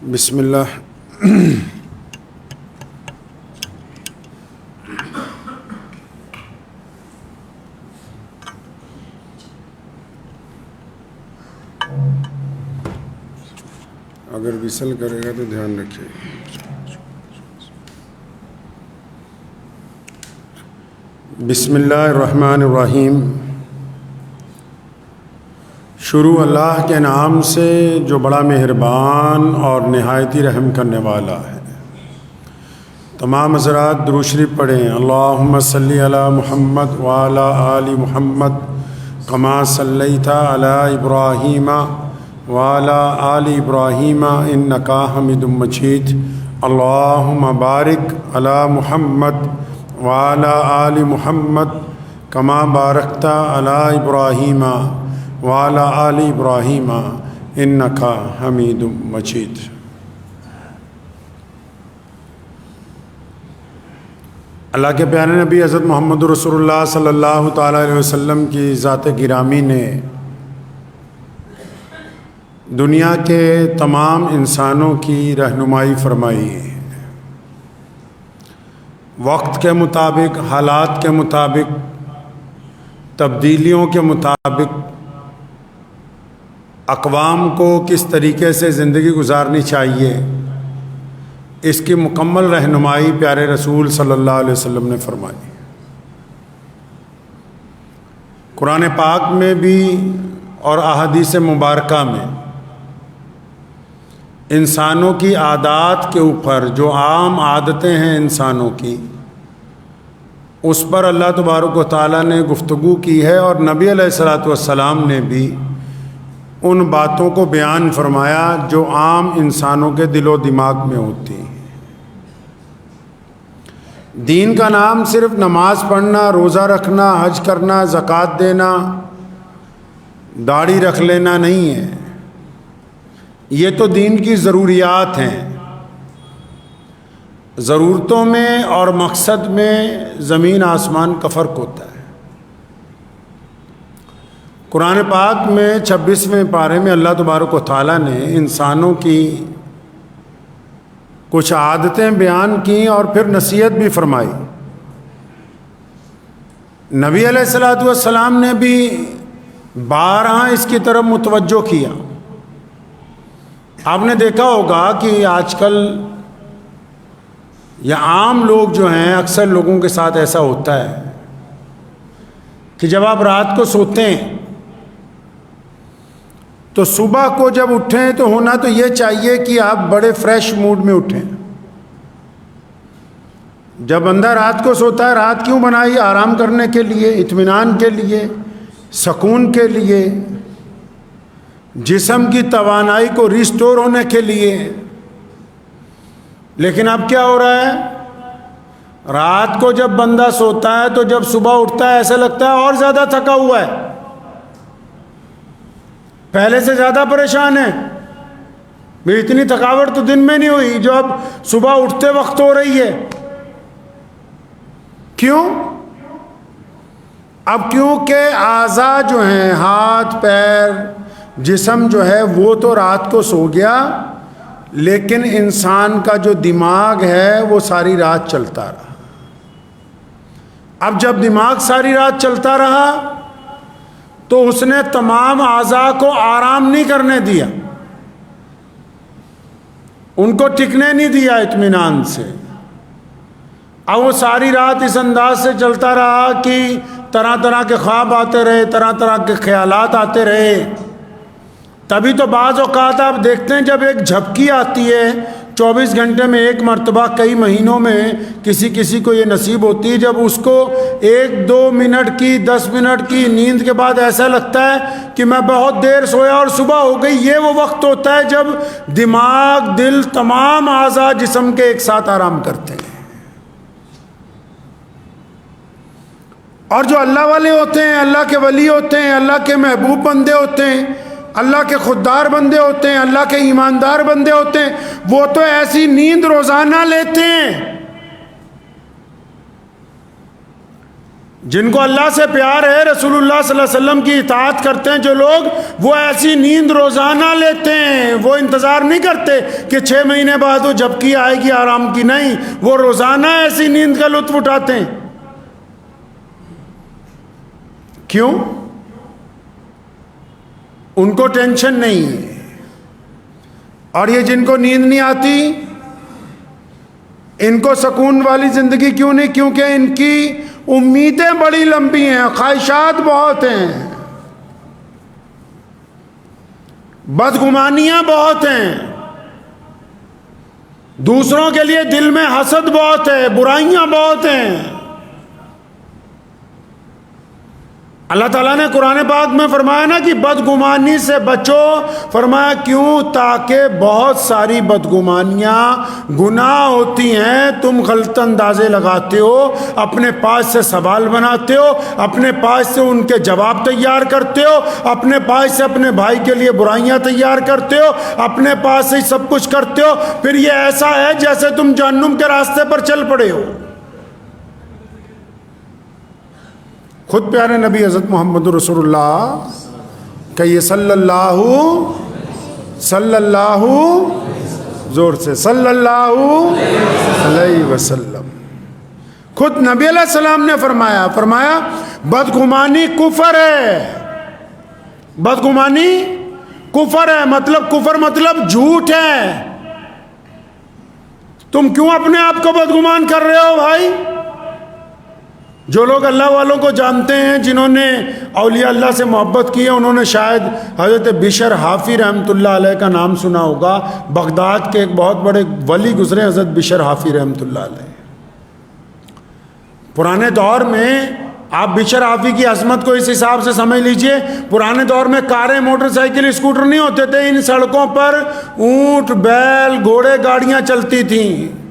بسم اللہ۔ اگر وصل کرے گا تو دھیان رکھیے۔ بسم اللہ الرحمن الرحیم۔ شروع اللہ کے نام سے جو بڑا مہربان اور نہایت ہی رحم کرنے والا ہے۔ تمام حضرات درود شریف پڑھیں۔ اللہم صلی علی محمد وعلی آل محمد کما صلیت علی ابراہیم وعلی آل ابراہیم انکا حمید مجید۔ اللہم بارک علی محمد وعلی آل محمد کما بارکت علی ابراہیم وعلی آل ابراہیم انکا حمید مجید۔ اللہ کے پیارے نبی حضرت محمد رسول اللہ صلی اللہ تعالیٰ علیہ وسلم کی ذات گرامی نے دنیا کے تمام انسانوں کی رہنمائی فرمائی ہے۔ وقت کے مطابق، حالات کے مطابق، تبدیلیوں کے مطابق اقوام کو کس طریقے سے زندگی گزارنی چاہیے، اس کی مکمل رہنمائی پیارے رسول صلی اللہ علیہ وسلم نے فرمائی۔ قرآن پاک میں بھی اور احادیث مبارکہ میں انسانوں کی عادات کے اوپر، جو عام عادتیں ہیں انسانوں کی، اس پر اللہ تبارک و تعالیٰ نے گفتگو کی ہے، اور نبی علیہ الصلاۃ والسلام نے بھی ان باتوں کو بیان فرمایا جو عام انسانوں کے دل و دماغ میں ہوتی ہیں۔ دین کا نام صرف نماز پڑھنا، روزہ رکھنا، حج کرنا، زکوٰۃ دینا، داڑھی رکھ لینا نہیں ہے۔ یہ تو دین کی ضروریات ہیں۔ ضرورتوں میں اور مقصد میں زمین آسمان کا فرق ہوتا ہے۔ قرآن پاک میں 26ویں پارے میں اللہ تبارک و تعالیٰ نے انسانوں کی کچھ عادتیں بیان کیں اور پھر نصیحت بھی فرمائی۔ نبی علیہ الصلاۃ والسلام نے بھی بارہا اس کی طرف متوجہ کیا۔ آپ نے دیکھا ہوگا کہ آج کل یا عام لوگ جو ہیں، اکثر لوگوں کے ساتھ ایسا ہوتا ہے کہ جب آپ رات کو سوتے ہیں تو صبح کو جب اٹھیں تو ہونا تو یہ چاہیے کہ آپ بڑے فریش موڈ میں اٹھیں۔ جب بندہ رات کو سوتا ہے، رات کیوں بنائی؟ آرام کرنے کے لیے، اطمینان کے لیے، سکون کے لیے، جسم کی توانائی کو ریسٹور ہونے کے لیے۔ لیکن اب کیا ہو رہا ہے؟ رات کو جب بندہ سوتا ہے تو جب صبح اٹھتا ہے ایسا لگتا ہے اور زیادہ تھکا ہوا ہے، پہلے سے زیادہ پریشان ہے۔ میری اتنی تھکاوٹ تو دن میں نہیں ہوئی جو اب صبح اٹھتے وقت ہو رہی ہے۔ کیوں؟ اب کیونکہ اعضاء جو ہیں، ہاتھ پیر جسم جو ہے وہ تو رات کو سو گیا، لیکن انسان کا جو دماغ ہے وہ ساری رات چلتا رہا۔ اب جب دماغ ساری رات چلتا رہا تو اس نے تمام اعضاء کو آرام نہیں کرنے دیا، ان کو ٹکنے نہیں دیا اطمینان سے۔ اب وہ ساری رات اس انداز سے چلتا رہا کہ طرح طرح کے خواب آتے رہے، طرح طرح کے خیالات آتے رہے۔ تبھی تو بعض اوقات آپ دیکھتے ہیں جب ایک جھپکی آتی ہے 24 گھنٹے میں ایک مرتبہ، کئی مہینوں میں کسی کو یہ نصیب ہوتی ہے، جب اس کو 1-2 منٹ کی، 10 منٹ کی نیند کے بعد ایسا لگتا ہے کہ میں بہت دیر سویا اور صبح ہو گئی۔ یہ وہ وقت ہوتا ہے جب دماغ، دل، تمام اعضاء جسم کے ایک ساتھ آرام کرتے ہیں۔ اور جو اللہ والے ہوتے ہیں، اللہ کے ولی ہوتے ہیں، اللہ کے محبوب بندے ہوتے ہیں، اللہ کے خوددار بندے ہوتے ہیں، اللہ کے ایماندار بندے ہوتے ہیں، وہ تو ایسی نیند روزانہ لیتے ہیں جن کو اللہ سے پیار ہے، رسول اللہ صلی اللہ علیہ وسلم کی اطاعت کرتے ہیں جو لوگ، وہ ایسی نیند روزانہ لیتے ہیں. وہ انتظار نہیں کرتے کہ 6 مہینے بعد وہ جھپکی آئے گی آرام کی، نہیں، وہ روزانہ ایسی نیند کا لطف اٹھاتے ہیں. کیوں؟ ان کو ٹینشن نہیں ہے. اور یہ جن کو نیند نہیں آتی، ان کو سکون والی زندگی کیوں نہیں؟ کیونکہ ان کی امیدیں بڑی لمبی ہیں، خواہشات بہت ہیں، بدگمانیاں بہت ہیں، دوسروں کے لیے دل میں حسد بہت ہے، برائیاں بہت ہیں. اللہ تعالیٰ نے قرآن پاک میں فرمایا نا کہ بدگمانی سے بچو. فرمایا کیوں؟ تاکہ بہت ساری بدگمانیاں گناہ ہوتی ہیں، تم غلط اندازے لگاتے ہو، اپنے پاس سے سوال بناتے ہو، اپنے پاس سے ان کے جواب تیار کرتے ہو، اپنے پاس سے اپنے بھائی کے لیے برائیاں تیار کرتے ہو، اپنے پاس سے سب کچھ کرتے ہو. پھر یہ ایسا ہے جیسے تم جہنم کے راستے پر چل پڑے ہو. خود پیارے نبی حضرت محمد رسول اللہ کہیے صلی اللہ زور سے صلی اللہ علیہ وسلم. خود نبی علیہ السلام نے فرمایا بدگمانی کفر ہے. بدگمانی کفر ہے. مطلب کفر مطلب جھوٹ ہے. تم کیوں اپنے آپ کو بدگمان کر رہے ہو بھائی؟ جو لوگ اللہ والوں کو جانتے ہیں، جنہوں نے اولیاء اللہ سے محبت کی ہے، انہوں نے شاید حضرت بشر حافی رحمۃ اللہ علیہ کا نام سنا ہوگا. بغداد کے ایک بہت بڑے ولی گزرے حضرت بشر حافی رحمۃ اللہ علیہ. پرانے دور میں آپ بشر حافی کی عظمت کو اس حساب سے سمجھ لیجئے، پرانے دور میں کاریں، موٹر سائیکل، اسکوٹر نہیں ہوتے تھے. ان سڑکوں پر اونٹ، بیل، گھوڑے، گاڑیاں چلتی تھیں.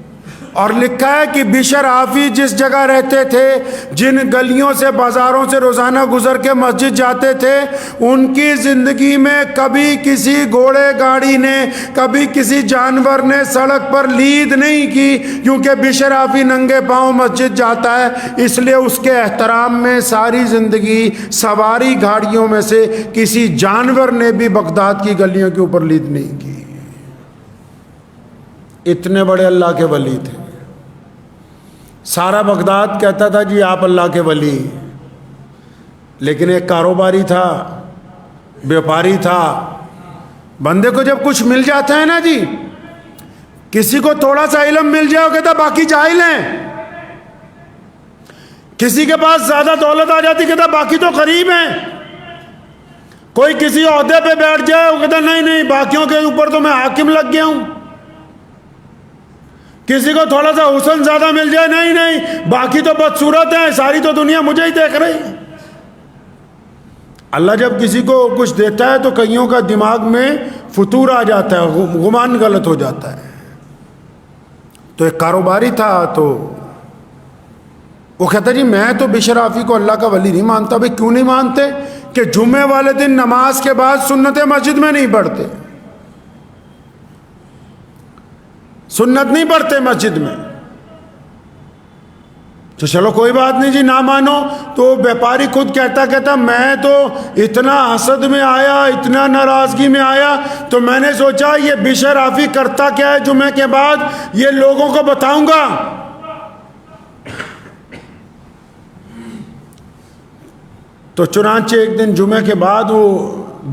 اور لکھا ہے کہ بشر حافی جس جگہ رہتے تھے، جن گلیوں سے، بازاروں سے روزانہ گزر کے مسجد جاتے تھے، ان کی زندگی میں کبھی کسی گھوڑے گاڑی نے، کبھی کسی جانور نے سڑک پر لید نہیں کی. کیونکہ بشر حافی ننگے پاؤں مسجد جاتا ہے، اس لیے اس کے احترام میں ساری زندگی سواری گاڑیوں میں سے کسی جانور نے بھی بغداد کی گلیوں کے اوپر لید نہیں کی. اتنے بڑے اللہ کے ولی تھے. سارا بغداد کہتا تھا جی آپ اللہ کے ولی. لیکن ایک کاروباری تھا، بیوپاری تھا. بندے کو جب کچھ مل جاتا ہے نا جی، کسی کو تھوڑا سا علم مل جائے وہ کہتا باقی جاہل ہیں. کسی کے پاس زیادہ دولت آ جاتی کہتا باقی تو غریب ہیں. کوئی کسی عہدے پہ بیٹھ جائے وہ کہتا نہیں باقیوں کے اوپر تو میں حاکم لگ گیا ہوں. کسی کو تھوڑا سا حسن زیادہ مل جائے، نہیں باقی تو بدصورت ہیں، ساری تو دنیا مجھے ہی دیکھ رہی. اللہ جب کسی کو کچھ دیتا ہے تو کئیوں کا دماغ میں فتور آ جاتا ہے، گمان غلط ہو جاتا ہے. تو ایک کاروباری تھا، تو وہ کہتا جی میں تو بشر حافی کو اللہ کا ولی نہیں مانتا. بھائی کیوں نہیں مانتے؟ کہ جمعے والے دن نماز کے بعد سنت مسجد میں نہیں پڑھتے، سنت نہیں پڑھتے مسجد میں. تو چلو کوئی بات نہیں جی، نہ مانو. تو بیپاری خود کہتا میں تو اتنا حسد میں آیا، اتنا ناراضگی میں آیا، تو میں نے سوچا یہ بشر حافی کرتا کیا ہے جمعے کے بعد، یہ لوگوں کو بتاؤں گا. تو چنانچہ ایک دن جمعے کے بعد وہ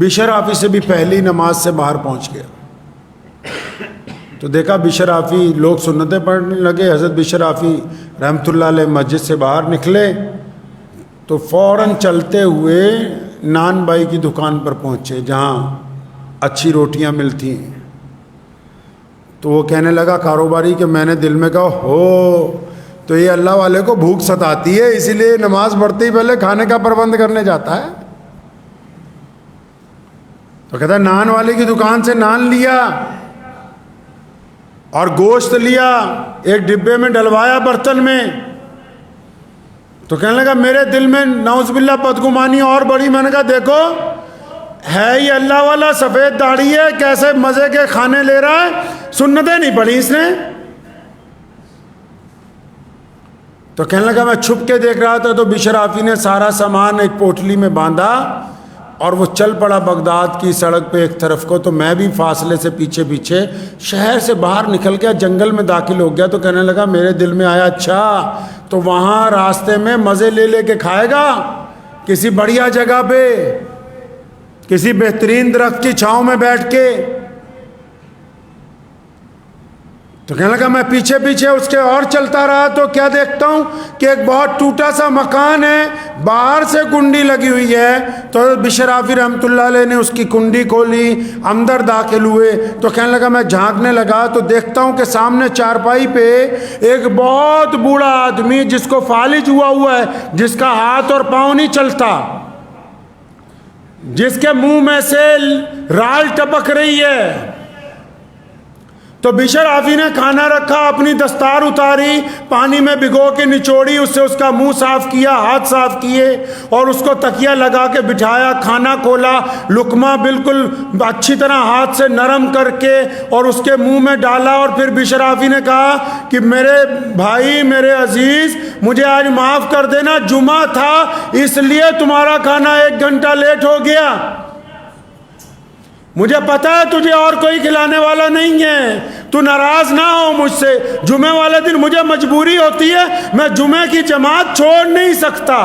بشر حافی سے بھی پہلی نماز سے باہر پہنچ گیا. تو دیکھا بشر حافی، لوگ سنتیں پڑھنے لگے. حضرت بشر حافی رحمۃ اللہ علیہ مسجد سے باہر نکلے تو فوراً چلتے ہوئے نان بائی کی دکان پر پہنچے جہاں اچھی روٹیاں ملتی ہیں. تو وہ کہنے لگا کاروباری کہ میں نے دل میں کہا ہو تو یہ اللہ والے کو بھوک ستاتی ہے، اسی لیے نماز پڑھتے ہی پہلے کھانے کا پربند کرنے جاتا ہے. تو کہتا ہے نان والے کی دکان سے نان لیا اور گوشت لیا، ایک ڈبے میں ڈلوایا برتن میں. تو کہنے لگا میرے دل میں نعوذ باللہ بدگمانی اور بڑی. میں نے کہا دیکھو ہے یہ اللہ والا، سفید داڑھی ہے، کیسے مزے کے کھانے لے رہا ہے، سنتیں نہیں پڑھی اس نے. تو تو کہنے لگا میں چھپ کے دیکھ رہا تھا تو بشر آفی نے سارا سامان ایک پوٹلی میں باندھا اور وہ چل پڑا بغداد کی سڑک پہ ایک طرف کو. تو میں بھی فاصلے سے پیچھے پیچھے شہر سے باہر نکل گیا, جنگل میں داخل ہو گیا. تو کہنے لگا میرے دل میں آیا اچھا تو وہاں راستے میں مزے لے لے کے کھائے گا کسی بڑھیا جگہ پہ, کسی بہترین درخت کی چھاؤں میں بیٹھ کے. تو کہنے لگا میں پیچھے پیچھے اس کے اور چلتا رہا تو کیا دیکھتا ہوں کہ ایک بہت ٹوٹا سا مکان ہے, باہر سے کنڈی لگی ہوئی ہے. تو بشر آفی رحمۃ اللہ علیہ نے اس کی کنڈی کھولی, اندر داخل ہوئے. تو کہنے لگا میں جھانکنے لگا تو دیکھتا ہوں کہ سامنے چارپائی پہ ایک بہت بوڑھا آدمی جس کو فالج ہوا ہے, جس کا ہاتھ اور پاؤں نہیں چلتا, جس کے منہ میں سے رال ٹپک رہی ہے. تو بشر آفی نے کھانا رکھا, اپنی دستار اتاری, پانی میں بھگو کے نچوڑی, اس سے اس کا منہ صاف کیا, ہاتھ صاف کیے اور اس کو تکیہ لگا کے بٹھایا. کھانا کھولا, لقمہ بالکل اچھی طرح ہاتھ سے نرم کر کے اور اس کے منہ میں ڈالا. اور پھر بشر آفی نے کہا کہ میرے بھائی, میرے عزیز, مجھے آج معاف کر دینا, جمعہ تھا اس لیے تمہارا کھانا 1 گھنٹہ لیٹ ہو گیا. مجھے پتا ہے تجھے اور کوئی کھلانے والا نہیں ہے, تو ناراض نہ ہو مجھ سے. جمعے والے دن مجھے مجبوری ہوتی ہے, میں جمعے کی جماعت چھوڑ نہیں سکتا.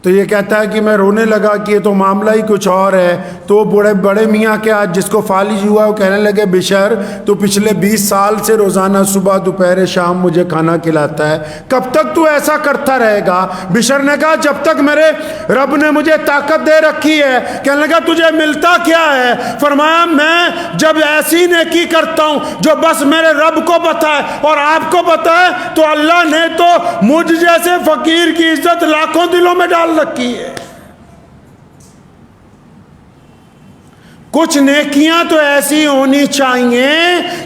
تو یہ کہتا ہے کہ میں رونے لگا کہ یہ تو معاملہ ہی کچھ اور ہے. تو بڑے میاں کے آج جس کو فالج ہوا وہ کہنے لگے بشر تو پچھلے 20 سال سے روزانہ صبح دوپہر شام مجھے کھانا کھلاتا ہے, کب تک تو ایسا کرتا رہے گا؟ بشر نے کہا جب تک میرے رب نے مجھے طاقت دے رکھی ہے. کہنے لگا تجھے ملتا کیا ہے؟ فرمایا میں جب ایسی نیکی کرتا ہوں جو بس میرے رب کو پتا ہے اور آپ کو پتا ہے, تو اللہ نے تو مجھ جیسے فقیر کی عزت لاکھوں دلوں میں ڈال رکھی ہے. کچھ نیکیاں تو ایسی ہونی چاہیے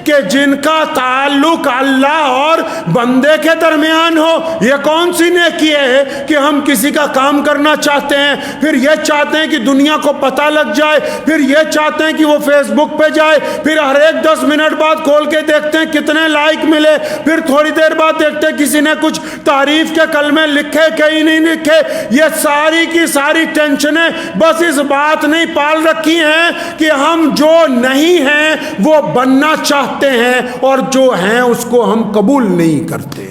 کہ جن کا تعلق اللہ اور بندے کے درمیان ہو. یہ کون سی نیکی ہے کہ ہم کسی کا کام کرنا چاہتے ہیں, پھر یہ چاہتے ہیں کہ دنیا کو پتہ لگ جائے, پھر یہ چاہتے ہیں کہ وہ فیس بک پہ جائے, پھر ہر ایک 10 منٹ بعد کھول کے دیکھتے ہیں کتنے لائک ملے, پھر تھوڑی دیر بعد دیکھتے ہیں کسی نے کچھ تعریف کے کلمے لکھے کہیں نہیں لکھے. یہ ساری کی ساری ٹینشنیں بس اس بات نہیں پال رکھی ہیں کہ ہم جو نہیں ہیں وہ بننا چاہتے ہیں اور جو ہیں اس کو ہم قبول نہیں کرتے.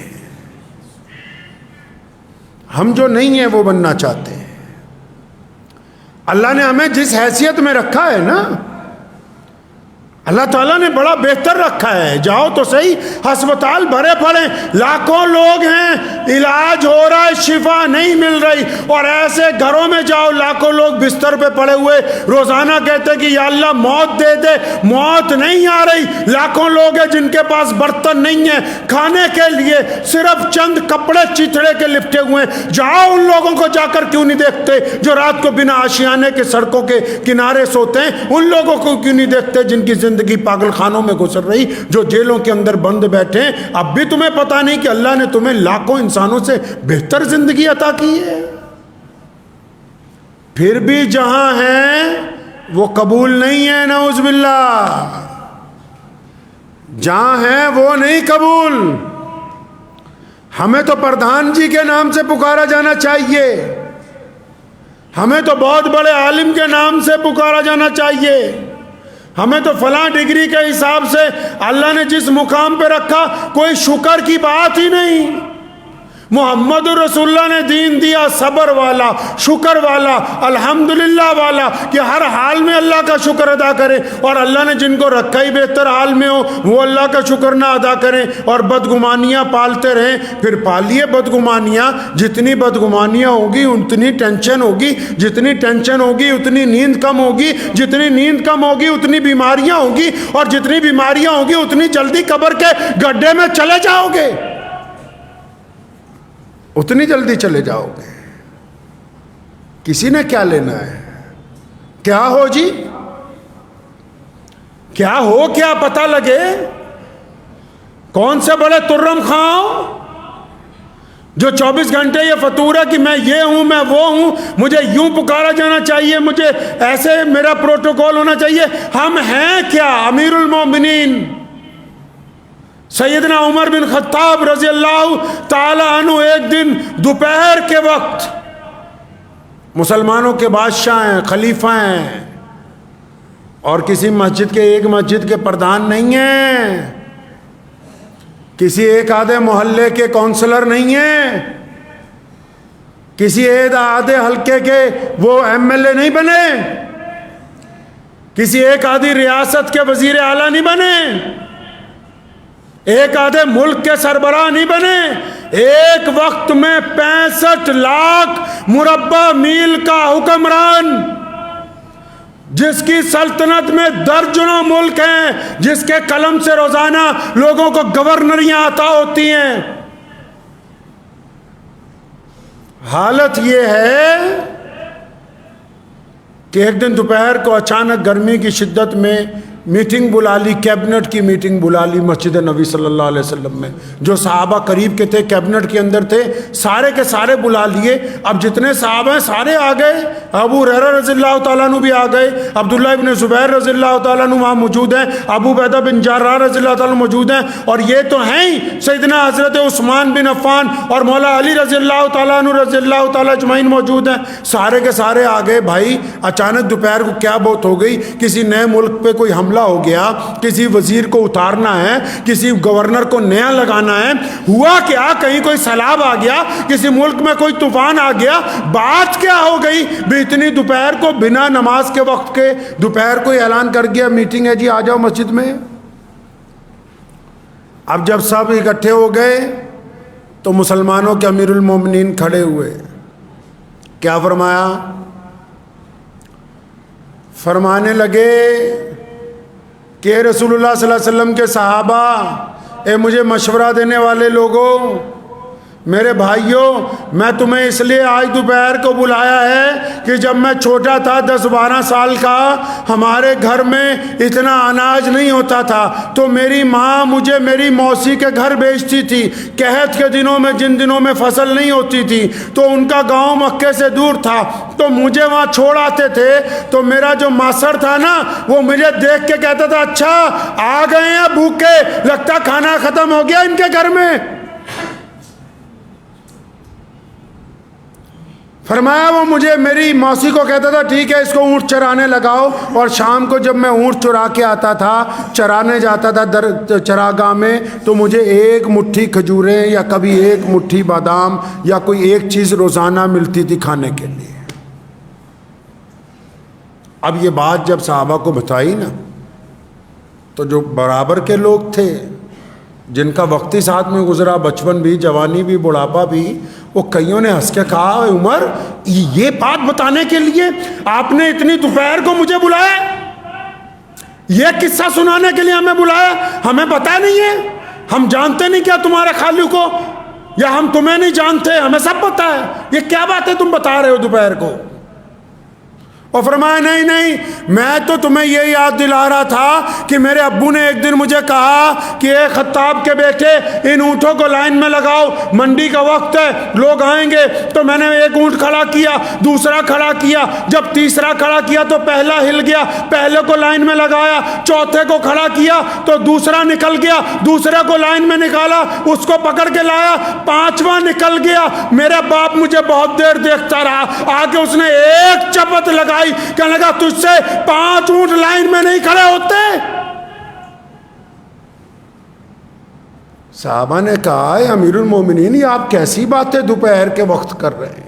ہم جو نہیں ہیں وہ بننا چاہتے ہیں. اللہ نے ہمیں جس حیثیت میں رکھا ہے نا, اللہ تعالیٰ نے بڑا بہتر رکھا ہے. جاؤ تو صحیح, ہسپتال بھرے پڑے, لاکھوں لوگ ہیں, علاج ہو رہا ہے, شفا نہیں مل رہی, اور ایسے گھروں میں جاؤ لاکھوں لوگ بستر پہ پڑے ہوئے روزانہ کہتے کہ یا اللہ موت دے دے, موت نہیں آ رہی. لاکھوں لوگ ہیں جن کے پاس برتن نہیں ہیں کھانے کے لیے, صرف چند کپڑے چیتڑے کے لپٹے ہوئے ہیں. جاؤ ان لوگوں کو جا کر کیوں نہیں دیکھتے جو رات کو بنا آشیانے کے سڑکوں کے کنارے سوتے ہیں؟ ان لوگوں کو کیوں نہیں دیکھتے جن کی زندگی پاگل خانوں میں گزر رہی, جو جیلوں کے اندر بند بیٹھے ہیں؟ اب بھی تمہیں پتا نہیں کہ اللہ نے تمہیں لاکھوں انسانوں سے بہتر زندگی عطا کی ہے. پھر بھی جہاں ہیں وہ قبول نہیں ہے, نعوذ باللہ. جہاں ہیں وہ نہیں قبول. ہمیں تو پردھان جی کے نام سے پکارا جانا چاہیے, ہمیں تو بہت بڑے عالم کے نام سے پکارا جانا چاہیے, ہمیں تو فلاں ڈگری کے حساب سے اللہ نے جس مقام پہ رکھا کوئی شکر کی بات ہی نہیں. محمد رسول اللہ نے دین دیا صبر والا, شکر والا, الحمدللہ والا, کہ ہر حال میں اللہ کا شکر ادا کرے. اور اللہ نے جن کو رکھا ہی بہتر حال میں ہو وہ اللہ کا شکر نہ ادا کریں اور بدگمانیاں پالتے رہیں. پھر پالیے بدگمانیاں, جتنی بدگمانیاں ہوگی اتنی ٹینشن ہوگی, جتنی ٹینشن ہوگی اتنی نیند کم ہوگی, جتنی نیند کم ہوگی اتنی بیماریاں ہوگی, اور جتنی بیماریاں ہوگی اتنی جلدی قبر کے گڈھے میں چلے جاؤ گے, اتنی جلدی چلے جاؤ گے. کسی نے کیا لینا ہے؟ کیا ہو جی, کیا ہو, کیا پتہ لگے, کون سے بڑے ترم خاں جو 24 گھنٹے یہ فطور ہے کہ میں یہ ہوں, میں وہ ہوں, مجھے یوں پکارا جانا چاہیے, مجھے ایسے میرا پروٹوکول ہونا چاہیے. ہم ہیں کیا؟ امیر المومنین سیدنا عمر بن خطاب رضی اللہ تعالی عنہ ایک دن دوپہر کے وقت، مسلمانوں کے بادشاہ ہیں، خلیفہ ہیں، اور کسی مسجد کے، ایک مسجد کے پردھان نہیں ہیں، کسی ایک آدھے محلے کے کونسلر نہیں ہیں، کسی ایک آدھے حلقے کے وہ ایم ایل اے نہیں بنے، کسی ایک آدھی ریاست کے وزیر اعلیٰ نہیں بنے، ایک آدھے ملک کے سربراہ نہیں بنے، ایک وقت میں 65 لاکھ مربع میل کا حکمران، جس کی سلطنت میں درجنوں ملک ہیں، جس کے قلم سے روزانہ لوگوں کو گورنریاں عطا ہوتی ہیں۔ حالت یہ ہے کہ ایک دن دوپہر کو اچانک گرمی کی شدت میں میٹنگ بلا لی، کیبنٹ کی میٹنگ بلا لی مسجد نبی صلی اللہ علیہ وسلم میں۔ جو صحابہ قریب کے تھے، کیبنٹ کے اندر تھے، سارے کے سارے بلا لیے۔ اب جتنے صحابہ ہیں سارے آ گئے، ابو ہریرہ رضی اللہ تعالیٰ عنہ بھی آ گئے، عبداللہ ابن زبیر رضی اللہ تعالیٰ عنہ وہاں موجود ہیں، ابو عبیدہ بن جراح رضی اللہ تعالیٰ عنہ موجود ہیں، اور یہ تو ہیں ہی سیدنا حضرت عثمان بن عفان اور مولا علی رضی اللہ تعالیٰ عنہ رضی اللہ تعالیٰ اجمعین موجود ہیں۔ سارے کے سارے آ گئے۔ بھائی اچانک دوپہر کو کیا بات ہو گئی؟ کسی نئے ملک پہ کوئی حملہ ہو گیا، کسی وزیر کو اتارنا ہے، کسی گورنر کو نیا لگانا ہے، ہوا کیا؟ کہیں کوئی سیلاب آ گیا، کسی ملک میں کوئی طوفان آ گیا، بات کیا ہو گئی بھی اتنی دوپہر کو بنا نماز کے وقت کے دوپہر کو اعلان کر گیا میٹنگ ہے جی آ جاؤ مسجد میں۔ اب جب سب اکٹھے ہو گئے تو مسلمانوں کے امیر المومنین کھڑے ہوئے، کیا فرمایا؟ فرمانے لگے کہ رسول اللہ صلی اللہ علیہ وسلم کے صحابہ، اے مجھے مشورہ دینے والے لوگوں، میرے بھائیوں، میں تمہیں اس لیے آج دوپہر کو بلایا ہے کہ جب میں چھوٹا تھا 10-12 سال کا، ہمارے گھر میں اتنا اناج نہیں ہوتا تھا، تو میری ماں مجھے میری موسی کے گھر بھیجتی تھی۔ قحط کے دنوں میں، جن دنوں میں فصل نہیں ہوتی تھی، تو ان کا گاؤں مکے سے دور تھا، تو مجھے وہاں چھوڑ آتے تھے۔ تو میرا جو ماسڑ تھا نا، وہ مجھے دیکھ کے کہتا تھا اچھا آ گئے ہیں بھوکے، لگتا کھانا ختم ہو گیا ان کے گھر میں۔ فرمایا وہ مجھے میری موسی کو کہتا تھا ٹھیک ہے اس کو اونٹ چرانے لگاؤ، اور شام کو جب میں اونٹ چرا کے آتا تھا، چرانے جاتا تھا چراگاہ میں، تو مجھے ایک مٹھی کھجوریں یا کبھی ایک مٹھی بادام یا کوئی ایک چیز روزانہ ملتی تھی کھانے کے لیے۔ اب یہ بات جب صحابہ کو بتائی نا، تو جو برابر کے لوگ تھے، جن کا وقتی ساتھ میں گزرا، بچپن بھی، جوانی بھی، بڑھاپا بھی، وہ کئیوں نے ہنس کے کہا عمر یہ بات بتانے کے لیے آپ نے اتنی دوپہر کو مجھے بلایا، یہ قصہ سنانے کے لیے ہمیں بلایا؟ ہمیں پتہ نہیں ہے، ہم جانتے نہیں کیا تمہارے خالق کو، یا ہم تمہیں نہیں جانتے، ہمیں سب پتہ ہے، یہ کیا باتیں تم بتا رہے ہو دوپہر کو؟ اور فرمایا نہیں نہیں، میں تو تمہیں یہ یاد دلا رہا تھا کہ میرے ابو نے ایک دن مجھے کہا کہ اے خطاب کے بیٹے ان اونٹوں کو لائن میں لگاؤ، منڈی کا وقت ہے، لوگ آئیں گے۔ تو میں نے ایک اونٹ کھڑا کیا، دوسرا کھڑا کیا، جب تیسرا کھڑا کیا تو پہلا ہل گیا، پہلے کو لائن میں لگایا، چوتھے کو کھڑا کیا تو دوسرا نکل گیا، دوسرے کو لائن میں نکالا، اس کو پکڑ کے لایا، پانچواں نکل گیا۔ میرا باپ مجھے بہت دیر دیکھتا رہا، آگے اس نے ایک چپت لگا، کہنے لگا تجھ سے 5 اونٹ لائن میں نہیں کھڑے ہوتے۔ صحابہ نے کہا اے امیر المومنین یہ آپ کیسی باتیں دوپہر کے وقت کر رہے ہیں؟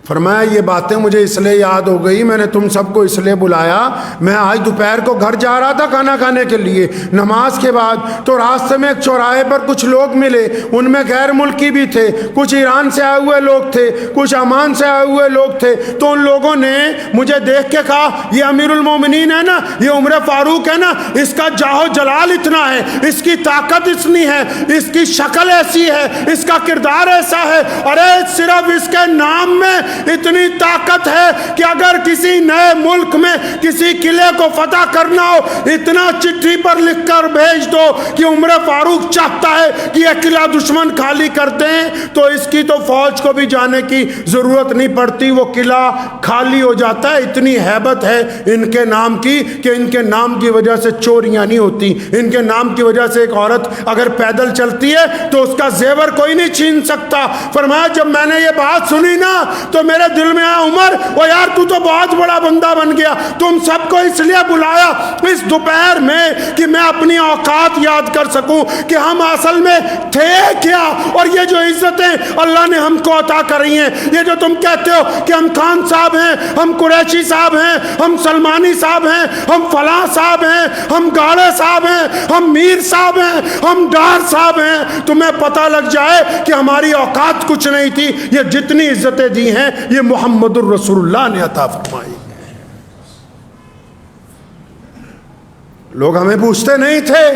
فرمایا یہ باتیں مجھے اس لیے یاد ہو گئی، میں نے تم سب کو اس لیے بلایا، میں آج دوپہر کو گھر جا رہا تھا کھانا کھانے کے لیے نماز کے بعد، تو راستے میں ایک چوراہے پر کچھ لوگ ملے، ان میں غیر ملکی بھی تھے، کچھ ایران سے آئے ہوئے لوگ تھے، کچھ عمان سے آئے ہوئے لوگ تھے۔ تو ان لوگوں نے مجھے دیکھ کے کہا یہ امیر المومنین ہے نا، یہ عمر فاروق ہے نا، اس کا جاہ و جلال اتنا ہے، اس کی طاقت اتنی ہے، اس کی شکل ایسی ہے، اس کا کردار ایسا ہے، ارے صرف اس کے نام میں اتنی طاقت ہے کہ اگر کسی کسی نئے ملک میں کسی قلعے کو فتح کرنا ہو، اتنا چٹھی پر لکھ کر بھیج دو کہ عمر فاروق چاہتا ہے کہ یہ قلعہ دشمن خالی کرتے ہیں، تو اس کی تو فوج کو بھی جانے کی ضرورت نہیں پڑتی، وہ قلعہ خالی ہو جاتا ہے۔ اتنی ہیبت ہے ان کے نام کی کہ ان کے نام کی وجہ سے چوریاں نہیں ہوتی، ان کے نام کی وجہ سے ایک عورت اگر پیدل چلتی ہے تو اس کا زیور کوئی نہیں چھین سکتا۔ فرمایا جب میں نے یہ بات سنی نا تو میرے دل میں آیا عمر او یار تو بہت بڑا بندہ بن گیا، تم سب کو اس لیے بلایا اس دوپہر میں کہ میں اپنی اوقات یاد کر سکوں کہ ہم اصل میں تھے کیا، اور یہ جو عزتیں اللہ نے ہم کو عطا کری ہیں، یہ جو تم کہتے ہو کہ ہم خان صاحب ہیں، ہم قریشی صاحب ہیں، ہم سلمانی صاحب ہیں، ہم فلاں صاحب ہیں، ہم گاڑے صاحب ہیں، ہم میر صاحب ہیں، ہم ڈار صاحب ہیں، تمہیں پتہ لگ جائے کہ ہماری اوقات کچھ نہیں تھی، یہ جتنی عزتیں دی ہیں یہ محمد الرسول اللہ نے عطا فرمائی۔ لوگ ہمیں پوچھتے نہیں تھے،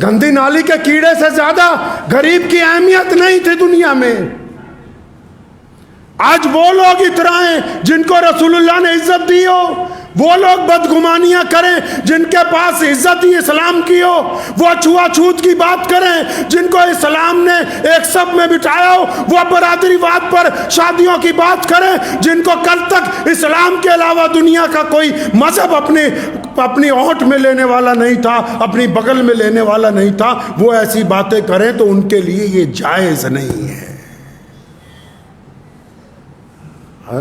گندی نالی کے کیڑے سے زیادہ غریب کی اہمیت نہیں تھی دنیا میں۔ آج وہ لوگ اترائیں جن کو رسول اللہ نے عزت دی ہو، وہ لوگ بدگمانیاں کریں جن کے پاس عزت ہی اسلام کی ہو، وہ چھوا چھوت کی بات کریں جن کو اسلام نے ایک سب میں بٹھایا ہو، وہ برادری واد پر شادیوں کی بات کریں جن کو کل تک اسلام کے علاوہ دنیا کا کوئی مذہب اپنی اونٹ میں لینے والا نہیں تھا، اپنی بغل میں لینے والا نہیں تھا، وہ ایسی باتیں کریں تو ان کے لیے یہ جائز نہیں ہے۔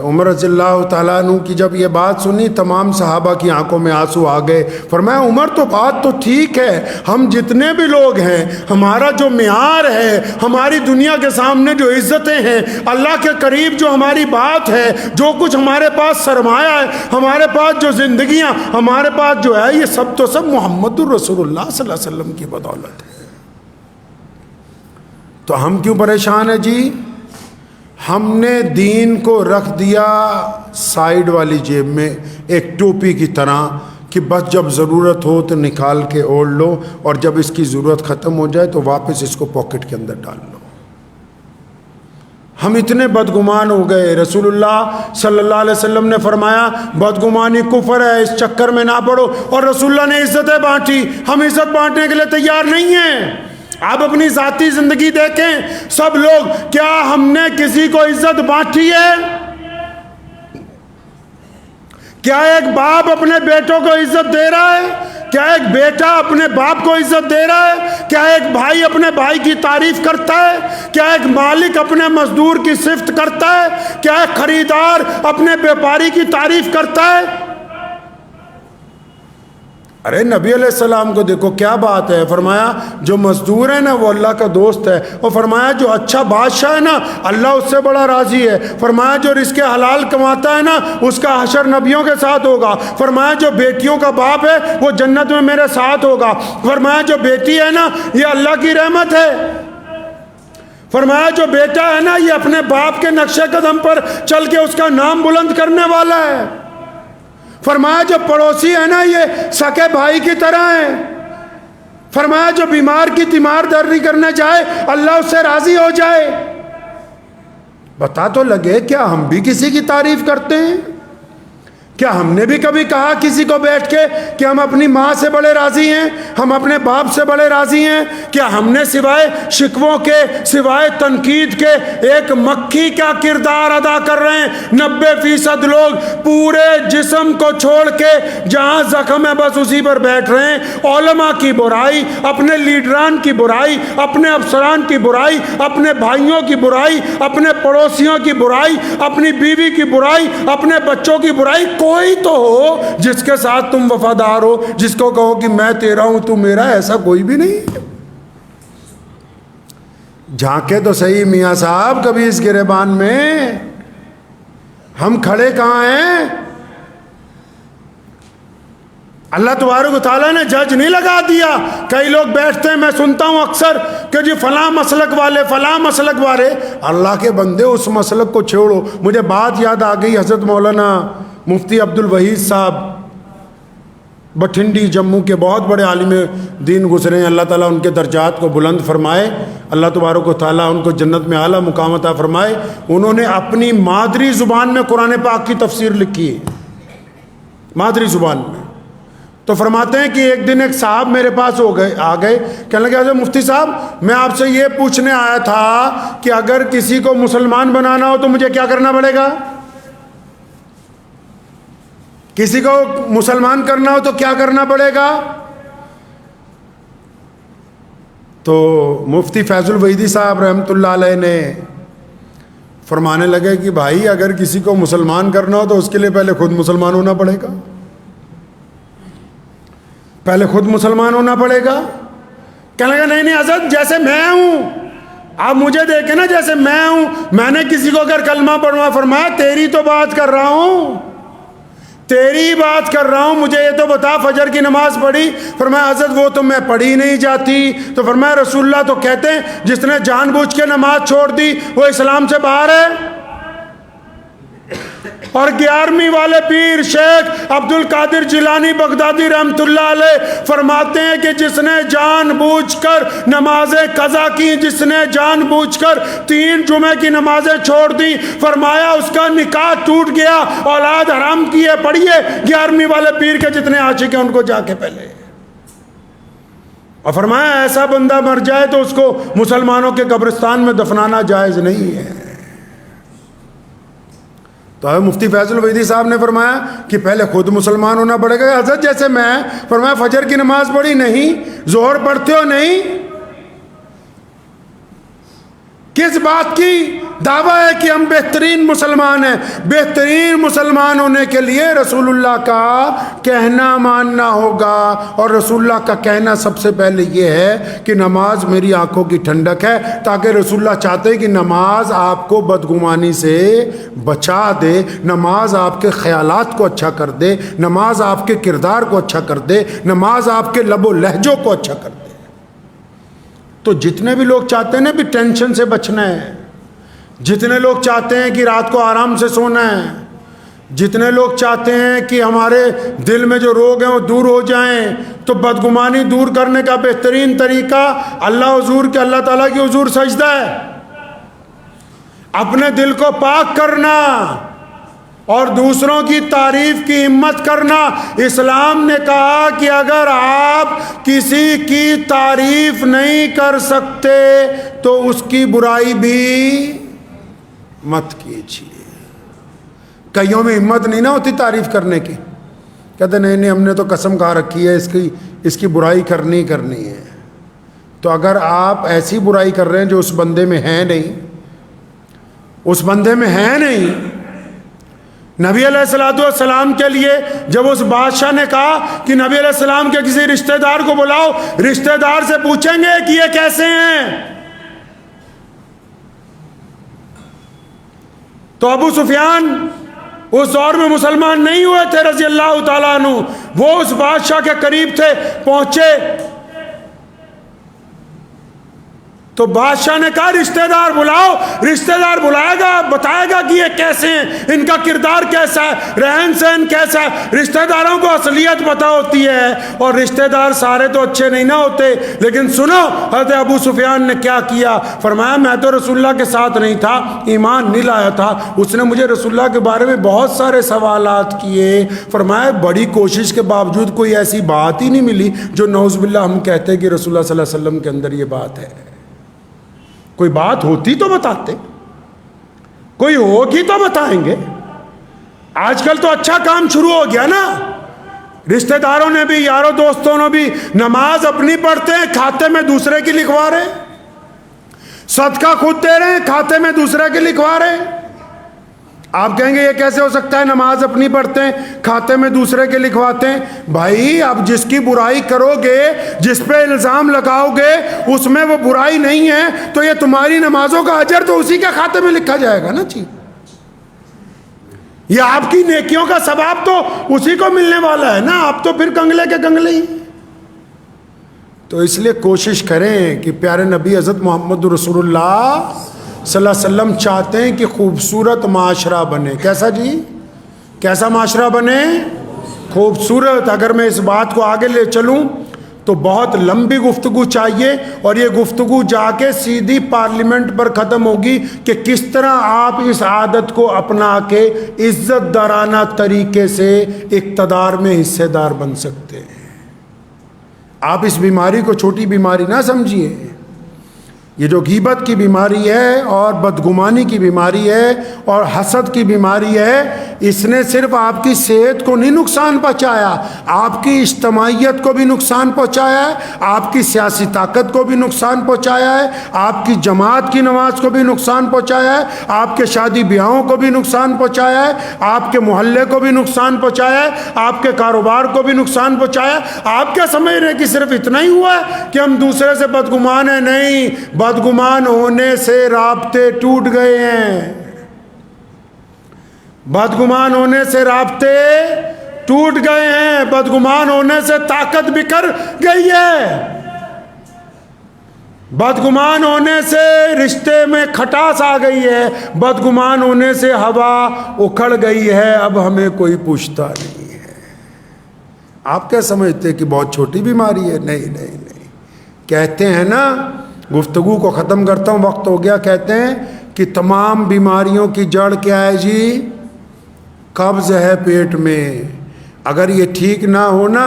عمر رضی اللہ تعالیٰ عنہ کی جب یہ بات سنی تمام صحابہ کی آنکھوں میں آنسو آ گئے۔ فرمایا عمر تو بات تو ٹھیک ہے، ہم جتنے بھی لوگ ہیں ہمارا جو معیار ہے، ہماری دنیا کے سامنے جو عزتیں ہیں، اللہ کے قریب جو ہماری بات ہے، جو کچھ ہمارے پاس سرمایہ ہے، ہمارے پاس جو زندگیاں ہمارے پاس جو ہے، یہ سب تو سب محمد الرسول اللہ صلی اللہ علیہ وسلم کی بدولت ہے۔ تو ہم کیوں پریشان ہیں جی؟ ہم نے دین کو رکھ دیا سائیڈ والی جیب میں ایک ٹوپی کی طرح کہ بس جب ضرورت ہو تو نکال کے اوڑھ لو، اور جب اس کی ضرورت ختم ہو جائے تو واپس اس کو پاکٹ کے اندر ڈال لو۔ ہم اتنے بدگمان ہو گئے۔ رسول اللہ صلی اللہ علیہ وسلم نے فرمایا بدگمانی کفر ہے، اس چکر میں نہ پڑو، اور رسول اللہ نے عزتیں بانٹی، ہم عزت بانٹنے کے لیے تیار نہیں ہیں۔ آپ اپنی ذاتی زندگی دیکھیں، سب لوگ، کیا ہم نے کسی کو عزت بانٹی ہے؟ کیا ایک باپ اپنے بیٹوں کو عزت دے رہا ہے؟ کیا ایک بیٹا اپنے باپ کو عزت دے رہا ہے؟ کیا ایک بھائی اپنے بھائی کی تعریف کرتا ہے؟ کیا ایک مالک اپنے مزدور کی صفت کرتا ہے؟ کیا ایک خریدار اپنے بیپاری کی تعریف کرتا ہے؟ ارے نبی علیہ السلام کو دیکھو کیا بات ہے، فرمایا جو مزدور ہے نا وہ اللہ کا دوست ہے، اور فرمایا جو اچھا بادشاہ ہے نا اللہ اس سے بڑا راضی ہے، فرمایا جو رزق حلال کماتا ہے نا اس کا حشر نبیوں کے ساتھ ہوگا، فرمایا جو بیٹیوں کا باپ ہے وہ جنت میں میرے ساتھ ہوگا، فرمایا جو بیٹی ہے نا یہ اللہ کی رحمت ہے، فرمایا جو بیٹا ہے نا یہ اپنے باپ کے نقش قدم پر چل کے اس کا نام بلند کرنے والا ہے، فرمایا جو پڑوسی ہے نا یہ سکے بھائی کی طرح ہے، فرمایا جو بیمار کی تیمار دردی کرنے جائے اللہ اس سے راضی ہو جائے۔ بتا تو لگے کیا ہم بھی کسی کی تعریف کرتے ہیں؟ کیا ہم نے بھی کبھی کہا کسی کو بیٹھ کے کہ ہم اپنی ماں سے بڑے راضی ہیں، ہم اپنے باپ سے بڑے راضی ہیں؟ کیا ہم نے سوائے شکووں کے، سوائے تنقید کے ایک مکھی کا کردار ادا کر رہے ہیں؟ 90% لوگ پورے جسم کو چھوڑ کے جہاں زخم ہے بس اسی پر بیٹھ رہے ہیں۔ علماء کی برائی، اپنے لیڈران کی برائی، اپنے افسران کی برائی، اپنے بھائیوں کی برائی، اپنے پڑوسیوں کی برائی، اپنی بیوی کی برائی، اپنے بچوں کی برائی، کوئی تو ہو جس کے ساتھ تم وفادار ہو، جس کو کہو کہ میں تیرا ہوں تو میرا، ایسا کوئی بھی نہیں۔ جھانکے تو صحیح میاں صاحب کبھی اس گریبان میں، ہم کھڑے کہاں ہیں؟ اللہ تبارک و تعالیٰ نے جج نہیں لگا دیا۔ کئی لوگ بیٹھتے ہیں، میں سنتا ہوں اکثر کہ جی فلاں مسلک والے، فلاں مسلک والے، اللہ کے بندے اس مسلک کو چھوڑو۔ مجھے بات یاد آ گئی، حضرت مولانا مفتی عبد الوحید صاحب بٹھنڈی جموں کے بہت بڑے عالم دین گزرے ہیں، اللہ تعالیٰ ان کے درجات کو بلند فرمائے، اللہ تبارک و تعالیٰ ان کو جنت میں اعلیٰ مقام عطا فرمائے۔ انہوں نے اپنی مادری زبان میں قرآن پاک کی تفسیر لکھی ہے، مادری زبان میں۔ تو فرماتے ہیں کہ ایک دن ایک صاحب میرے پاس آ گئے، کہنے لگے حضرت مفتی صاحب میں آپ سے یہ پوچھنے آیا تھا کہ اگر کسی کو مسلمان بنانا ہو تو مجھے کیا کرنا پڑے گا؟ کسی کو مسلمان کرنا ہو تو کیا کرنا پڑے گا؟ تو مفتی فیض الوحیدی صاحب رحمۃ اللہ علیہ نے فرمانے لگے کہ بھائی اگر کسی کو مسلمان کرنا ہو تو اس کے لیے پہلے خود مسلمان ہونا پڑے گا، پہلے خود مسلمان ہونا پڑے گا۔ کہنے لگا نہیں حضرت، جیسے میں ہوں، آپ مجھے دیکھیں نا، جیسے میں ہوں، میں نے کسی کو اگر کلمہ پڑھوا، فرمایا تیری تو بات کر رہا ہوں، تیری بات کر رہا ہوں، مجھے یہ تو بتا فجر کی نماز پڑھی؟ فرمایا حضرت وہ تو میں پڑھی نہیں جاتی۔ تو فرمایا رسول اللہ تو کہتے ہیں جس نے جان بوجھ کے نماز چھوڑ دی وہ اسلام سے باہر ہے۔ اور 11ویں والے پیر شیخ عبد القادر جیلانی بغدادی رحمۃ اللہ علیہ فرماتے ہیں کہ جس نے جان بوجھ کر نمازیں قضا کی، جس نے جان بوجھ کر 3 جمعے کی نمازیں چھوڑ دی، فرمایا اس کا نکاح ٹوٹ گیا، اولاد حرام کی ہے۔ پڑھیے 11ویں والے پیر کے جتنے عاشق ہیں ان کو جا کے پہلے، اور فرمایا ایسا بندہ مر جائے تو اس کو مسلمانوں کے قبرستان میں دفنانا جائز نہیں ہے۔ تو مفتی فیض الوحیدی صاحب نے فرمایا کہ پہلے خود مسلمان ہونا پڑے گا۔ حضرت جیسے میں، فرمایا فجر کی نماز پڑھی نہیں، ظہر پڑھتے ہو نہیں، کس بات کی دعویٰ ہے کہ ہم بہترین مسلمان ہیں؟ بہترین مسلمان ہونے کے لیے رسول اللہ کا کہنا ماننا ہوگا، اور رسول اللہ کا کہنا سب سے پہلے یہ ہے کہ نماز میری آنکھوں کی ٹھنڈک ہے، تاکہ رسول اللہ چاہتے ہیں کہ نماز آپ کو بدگمانی سے بچا دے، نماز آپ کے خیالات کو اچھا کر دے، نماز آپ کے کردار کو اچھا کر دے، نماز آپ کے لب و لہجوں کو اچھا کر دے۔ تو جتنے بھی لوگ چاہتے ہیں نا بھی ٹینشن سے بچنا ہے، جتنے لوگ چاہتے ہیں کہ رات کو آرام سے سونا ہے، جتنے لوگ چاہتے ہیں کہ ہمارے دل میں جو روگ ہیں وہ دور ہو جائیں، تو بدگمانی دور کرنے کا بہترین طریقہ اللہ تعالیٰ کی حضور سجدہ ہے، اپنے دل کو پاک کرنا اور دوسروں کی تعریف کی ہمت کرنا۔ اسلام نے کہا کہ اگر آپ کسی کی تعریف نہیں کر سکتے تو اس کی برائی بھی مت کیجیے۔ کئیوں میں ہمت نہیں نہ ہوتی تعریف کرنے کی، کہتے نہیں ہم نے تو قسم کھا رکھی ہے اس کی برائی کرنی ہے۔ تو اگر آپ ایسی برائی کر رہے ہیں جو اس بندے میں ہے نہیں، اس بندے میں ہے نہیں، نبی علیہ الصلوۃ والسلام کے لیے جب اس بادشاہ نے کہا کہ نبی علیہ السلام کے کسی رشتہ دار کو بلاؤ، رشتہ دار سے پوچھیں گے کہ یہ کیسے ہیں، تو ابو سفیان اس دور میں مسلمان نہیں ہوئے تھے رضی اللہ تعالیٰ عنہ، وہ اس بادشاہ کے قریب تھے، پہنچے تو بادشاہ نے کہا رشتہ دار بلاؤ، رشتہ دار بلائے گا، بتائے گا کہ یہ کیسے ہیں، ان کا کردار کیسا ہے، رہن سہن کیسا ہے۔ رشتہ داروں کو اصلیت پتہ ہوتی ہے، اور رشتہ دار سارے تو اچھے نہیں نہ ہوتے، لیکن سنو حضرت ابو سفیان نے کیا کیا۔ فرمایا میں تو رسول اللہ کے ساتھ نہیں تھا، ایمان نہیں لایا تھا، اس نے مجھے رسول اللہ کے بارے میں بہت سارے سوالات کیے، فرمایا بڑی کوشش کے باوجود کوئی ایسی بات ہی نہیں ملی جو نعوذ باللہ ہم کہتے ہیں کہ رسول اللہ صلی اللہ علیہ وسلم کے اندر یہ بات ہے۔ کوئی بات ہوتی تو بتاتے، کوئی ہوگی تو بتائیں گے۔ آج کل تو اچھا کام شروع ہو گیا نا، رشتہ داروں نے بھی، یاروں دوستوں نے بھی نماز اپنی پڑھتے ہیں، کھاتے میں دوسرے کی لکھوا رہے ہیں، صدقہ خود دے رہے ہیں، کھاتے میں دوسرے کی لکھوا رہے ہیں۔ آپ کہیں گے یہ کیسے ہو سکتا ہے، نماز اپنی پڑھتے ہیں، کھاتے میں دوسرے کے لکھواتے ہیں۔ بھائی اب جس کی برائی کرو گے، جس پہ الزام لگاؤ گے، اس میں وہ برائی نہیں ہے تو یہ تمہاری نمازوں کا اجر تو اسی کے کھاتے میں لکھا جائے گا نا جی، یہ آپ کی نیکیوں کا ثواب تو اسی کو ملنے والا ہے نا، آپ تو پھر کنگلے کے کنگلے ہی۔ تو اس لیے کوشش کریں کہ پیارے نبی حضرت محمد رسول اللہ صلی اللہ علیہ وسلم چاہتے ہیں کہ خوبصورت معاشرہ بنے۔ کیسا جی؟ کیسا معاشرہ بنے؟ خوبصورت. اگر میں اس بات کو آگے لے چلوں تو بہت لمبی گفتگو چاہیے، اور یہ گفتگو جا کے سیدھی پارلیمنٹ پر ختم ہوگی کہ کس طرح آپ اس عادت کو اپنا کے عزت دارانہ طریقے سے اقتدار میں حصے دار بن سکتے ہیں. آپ اس بیماری کو چھوٹی بیماری نہ سمجھیے. یہ جو غیبت کی بیماری ہے اور بدگمانی کی بیماری ہے اور حسد کی بیماری ہے، اس نے صرف آپ کی صحت کو نہیں نقصان پہنچایا، آپ کی اجتماعیت کو بھی نقصان پہنچایا ہے، آپ کی سیاسی طاقت کو بھی نقصان پہنچایا ہے، آپ کی جماعت کی نماز کو بھی نقصان پہنچایا ہے، آپ کے شادی بیاہوں کو بھی نقصان پہنچایا ہے، آپ کے محلے کو بھی نقصان پہنچایا ہے، آپ کے کاروبار کو بھی نقصان پہنچایا ہے. آپ کیا سمجھ رہے ہیں کہ صرف اتنا ہی ہوا ہے کہ ہم دوسرے سے بدگمان ہیں؟ نہیں، بدگمان ہونے سے رابطے ٹوٹ گئے ہیں. بدگمان ہونے سے رابطے ٹوٹ گئے ہیں. بدگمان ہونے سے طاقت بکھر گئی ہے. بدگمان ہونے سے رشتے میں کھٹاس آ گئی ہے. بدگمان ہونے سے ہوا اکھڑ گئی ہے. اب ہمیں کوئی پوچھتا نہیں ہے. آپ کیا سمجھتے کہ بہت چھوٹی بیماری ہے؟ نہیں نہیں نہیں. کہتے ہیں نا، گفتگو کو ختم کرتا ہوں، وقت ہو گیا. کہتے ہیں کہ تمام بیماریوں کی جڑ کیا ہے جی؟ قبض ہے پیٹ میں. اگر یہ ٹھیک نہ ہونا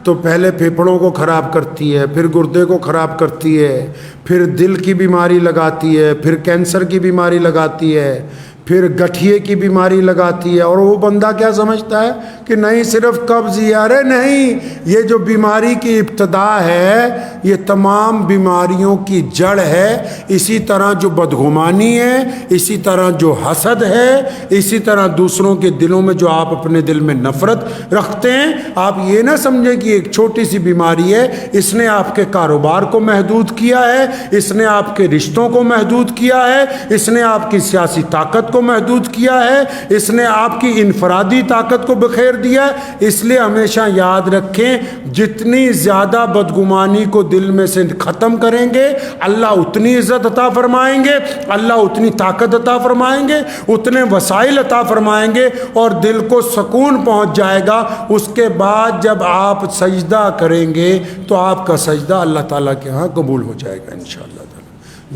تو پہلے پھیپھڑوں کو خراب کرتی ہے، پھر گردے کو خراب کرتی ہے، پھر دل کی بیماری لگاتی ہے، پھر کینسر کی بیماری لگاتی ہے، پھر گٹھیے کی بیماری لگاتی ہے. اور وہ بندہ کیا سمجھتا ہے کہ نہیں صرف قبض ہی. ارے نہیں، یہ جو بیماری کی ابتدا ہے یہ تمام بیماریوں کی جڑ ہے. اسی طرح جو بدگمانی ہے، اسی طرح جو حسد ہے، اسی طرح دوسروں کے دلوں میں جو آپ اپنے دل میں نفرت رکھتے ہیں. آپ یہ نہ سمجھیں کہ ایک چھوٹی سی بیماری ہے. اس نے آپ کے کاروبار کو محدود کیا ہے، اس نے آپ کے رشتوں کو محدود کیا ہے، اس نے آپ کی سیاسی طاقت کو محدود کیا ہے، اس نے آپ کی انفرادی طاقت کو بخیر دیا ہے. اس لیے ہمیشہ یاد رکھیں، جتنی زیادہ بدگمانی کو دل میں سے ختم کریں گے، اللہ اتنی عزت عطا فرمائیں گے، اللہ اتنی طاقت عطا فرمائیں گے، اتنے وسائل عطا فرمائیں گے، اور دل کو سکون پہنچ جائے گا. اس کے بعد جب آپ سجدہ کریں گے تو آپ کا سجدہ اللہ تعالیٰ کے ہاں قبول ہو جائے گا انشاءاللہ.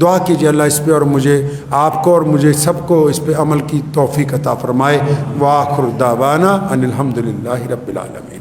دعا کیجیے اللہ اس پہ اور مجھے، آپ کو اور مجھے سب کو اس پہ عمل کی توفیق عطا فرمائے. وآخر دعوانا ان الحمدللہ رب العالمین.